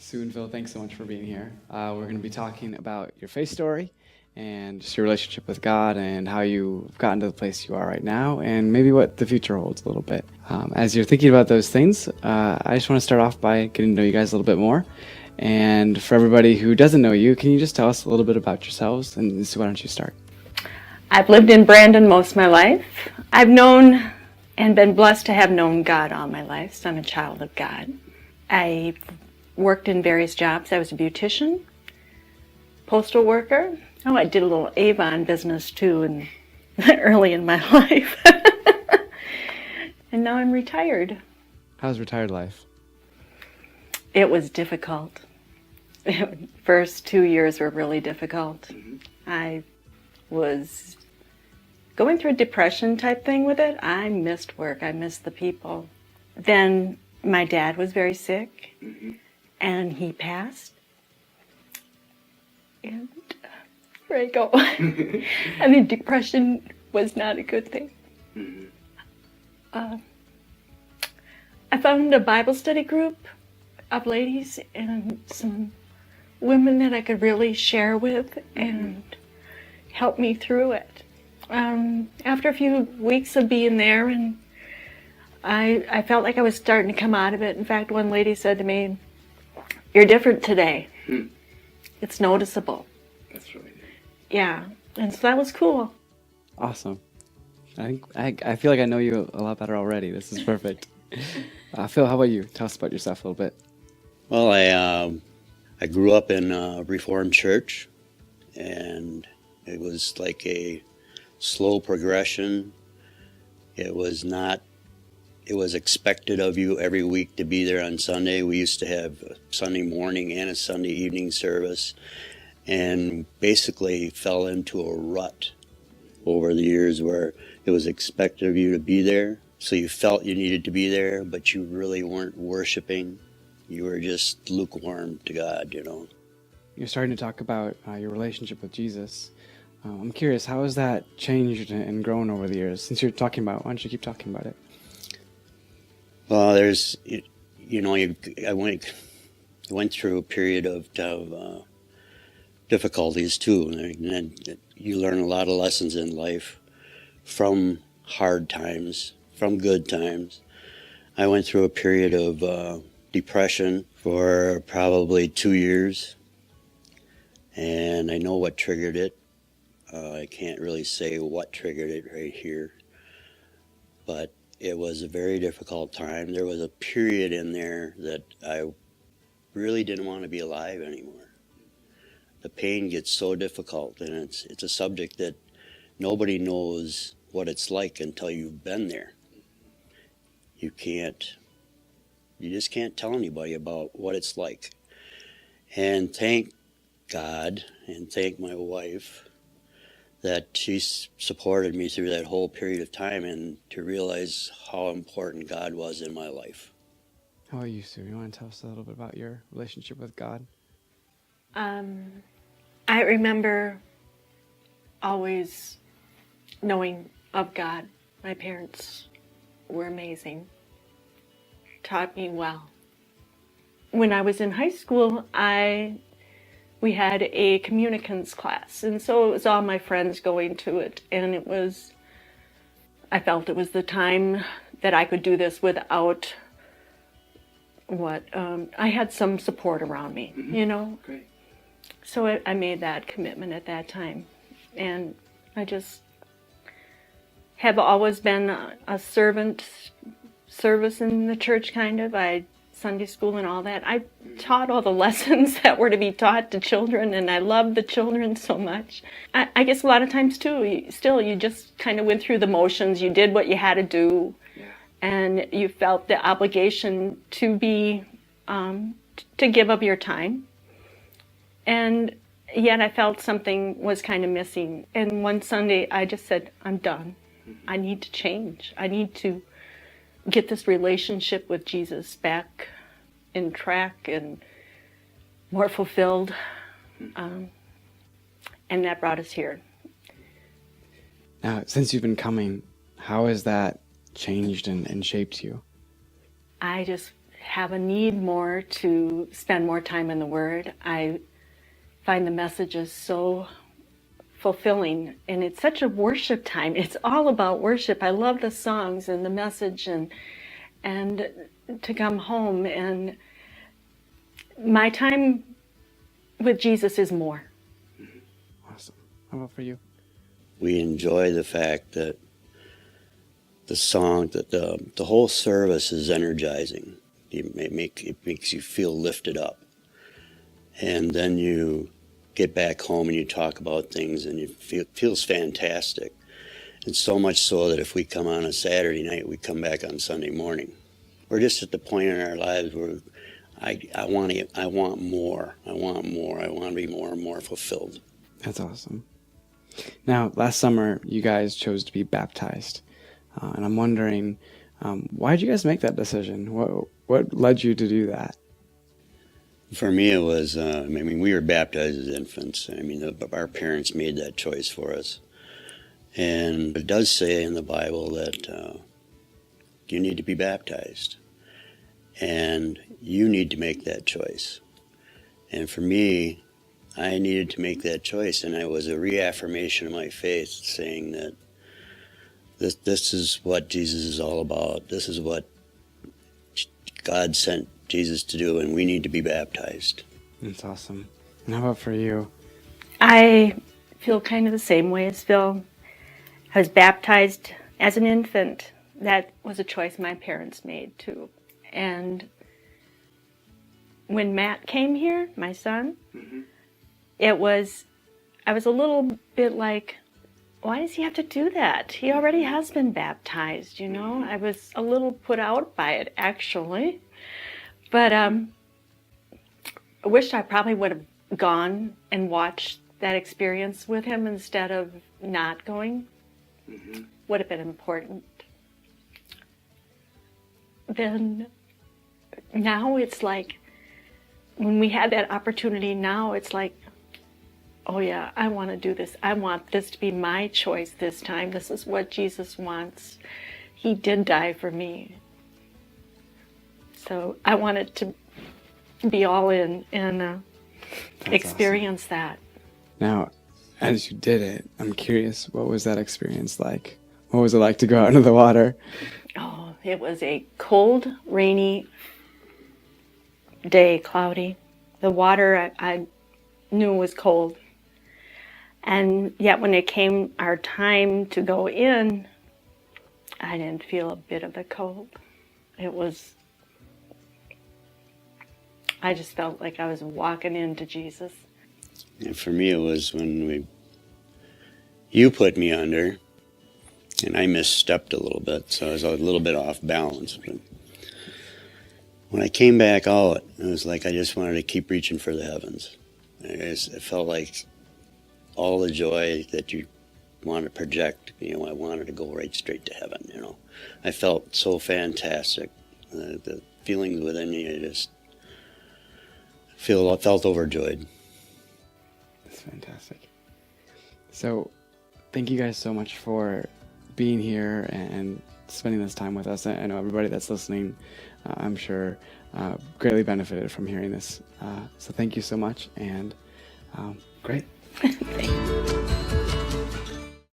Sue and Phil, thanks so much for being here. We're going to be talking about your faith story and just your relationship with God and how you've gotten to the place you are right now and maybe what the future holds a little bit. As you're thinking about those things, I just want to start off by getting to know you guys a little bit more. And for everybody who doesn't know you, can you just tell us a little bit about yourselves? And Sue, why don't you start? I've lived in Brandon most of my life. I've known and been blessed to have known God all my life, so I'm a child of God. I worked in various jobs. I was a beautician, postal worker. Oh, I did a little Avon business too early in my life. And now I'm retired. How's retired life? It was difficult. First 2 years were really difficult. I was going through a depression type thing with it. I missed work. I missed the people. Then my dad was very sick, and he passed. And here I go. I mean, depression was not a good thing. I found a Bible study group of ladies and some women that I could really share with and help me through it. After a few weeks of being there, and I felt like I was starting to come out of it. In fact, one lady said to me, "You're different today. It's noticeable." That's really good. Yeah, and so that was cool. Awesome. I feel like I know you a lot better already. This is perfect. Phil, how about you? Tell us about yourself a little bit. Well, I grew up in a Reformed church, and it was like a slow progression. It was expected of you every week to be there on Sunday. We used to have a Sunday morning and a Sunday evening service, and basically fell into a rut over the years where it was expected of you to be there. So you felt you needed to be there, but you really weren't worshiping. You were just lukewarm to God, you know. You're starting to talk about your relationship with Jesus. I'm curious, how has that changed and grown over the years? Since you're talking about it, why don't you keep talking about it? Well, I went through a period of difficulties too, and then you learn a lot of lessons in life from hard times, from good times. I went through a period of depression for probably 2 years, and I know what triggered it. I can't really say what triggered it right here, but it was a very difficult time. There was a period in there that I really didn't want to be alive anymore. The pain gets so difficult, and it's a subject that nobody knows what it's like until you've been there. You just can't tell anybody about what it's like. And thank God and thank my wife that she supported me through that whole period of time, and to realize how important God was in my life. How about you, Sue? You want to tell us a little bit about your relationship with God? I remember always knowing of God. My parents were amazing, taught me well. When I was in high school, we had a communicants class, and so it was all my friends going to it, and I felt it was the time that I could do this without I had some support around me, you know? Great. So I made that commitment at that time, and I just have always been a service in the church, kind of. Sunday school and all that. I taught all the lessons that were to be taught to children, and I loved the children so much. I guess a lot of times too, you just kind of went through the motions. You did what you had to do, and you felt the obligation to be, to give up your time. And yet I felt something was kind of missing. And one Sunday I just said, I'm done. I need to change. I need to get this relationship with Jesus back in track and more fulfilled. And that brought us here. Now, since you've been coming, how has that changed and shaped you? I just have a need more to spend more time in the Word. I find the messages so fulfilling, and it's such a worship time. It's all about worship. I love the songs and the message, and to come home, and my time with Jesus is more. Awesome. How about for you? We enjoy the fact that the song, that the whole service is energizing. It makes you feel lifted up. And then you get back home and you talk about things, and it feels fantastic. And so much so that if we come on a Saturday night, we come back on Sunday morning. We're just at the point in our lives where I want more. I want to be more and more fulfilled. That's awesome. Now, last summer, you guys chose to be baptized. And I'm wondering, why did you guys make that decision? What led you to do that? For me, it was, we were baptized as infants. Our parents made that choice for us. And it does say in the Bible that you need to be baptized. And you need to make that choice. And for me, I needed to make that choice, and it was a reaffirmation of my faith, saying that this is what Jesus is all about. This is what God sent Jesus to do, and we need to be baptized. That's awesome. And how about for you? I feel kind of the same way as Phil. I was baptized as an infant. That was a choice my parents made too. And when Matt came here, my son, I was a little bit like, why does he have to do that? He already has been baptized, you know? I was a little put out by it, actually. But I wish I probably would have gone and watched that experience with him instead of not going. Would have been important. Then now it's like, when we had that opportunity now, it's like, oh yeah, I want to do this. I want this to be my choice this time. This is what Jesus wants. He did die for me. So I wanted to be all in and experience that. Now, as you did it, I'm curious, what was that experience like? What was it like to go out into the water? Oh, it was a cold, rainy day, cloudy. The water I knew was cold. And yet when it came our time to go in, I didn't feel a bit of the cold. I just felt like I was walking into Jesus. And for me, it was when you put me under, and I misstepped a little bit, so I was a little bit off balance. But when I came back out, it was like I just wanted to keep reaching for the heavens. It felt like all the joy that you want to project, I wanted to go right straight to heaven, I felt so fantastic. The feelings within me, I just felt overjoyed. That's fantastic. So, thank you guys so much for being here and spending this time with us. I know everybody that's listening, I'm sure, greatly benefited from hearing this. So thank you so much, and great. Thank you.